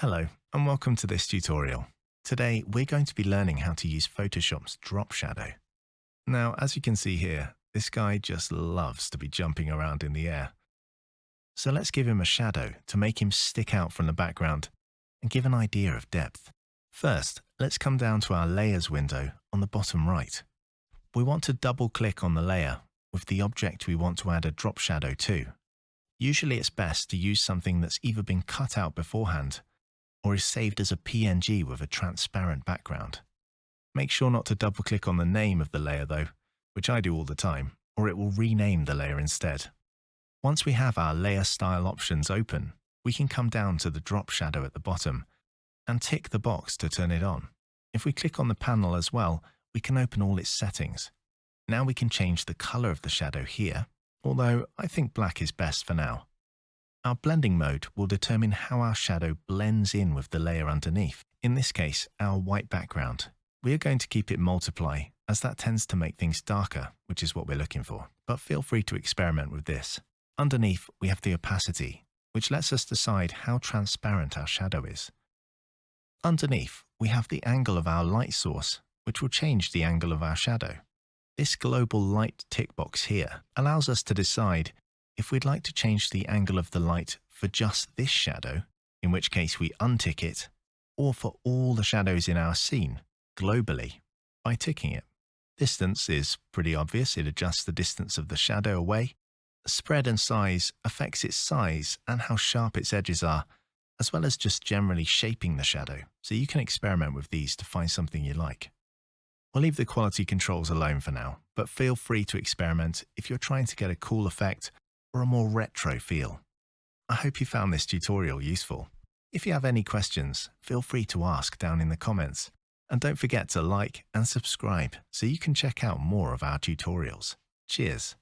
Hello, and welcome to this tutorial. Today, we're going to be learning how to use Photoshop's drop shadow. Now, as you can see here, this guy just loves to be jumping around in the air. So let's give him a shadow to make him stick out from the background and give an idea of depth. First, let's come down to our Layers window on the bottom right. We want to double-click on the layer with the object we want to add a drop shadow to. Usually it's best to use something that's either been cut out beforehand or is saved as a PNG with a transparent background. Make sure not to double-click on the name of the layer though, which I do all the time, or it will rename the layer instead. Once we have our layer style options open, we can come down to the drop shadow at the bottom and tick the box to turn it on. If we click on the panel as well, we can open all its settings. Now we can change the color of the shadow here, although I think black is best for now. Our blending mode will determine how our shadow blends in with the layer underneath, in this case, our white background. We are going to keep it multiply, as that tends to make things darker, which is what we're looking for, but feel free to experiment with this. Underneath, we have the opacity, which lets us decide how transparent our shadow is. Underneath, we have the angle of our light source, which will change the angle of our shadow. This global light tick box here allows us to decide if we'd like to change the angle of the light for just this shadow, in which case we untick it, or for all the shadows in our scene, globally, by ticking it. Distance is pretty obvious. It adjusts the distance of the shadow away. Spread and size affects its size and how sharp its edges are, as well as just generally shaping the shadow, so you can experiment with these to find something you like. We'll leave the quality controls alone for now, but feel free to experiment if you're trying to get a cool effect or a more retro feel. I hope you found this tutorial useful. If you have any questions, feel free to ask down in the comments. And don't forget to like and subscribe so you can check out more of our tutorials. Cheers!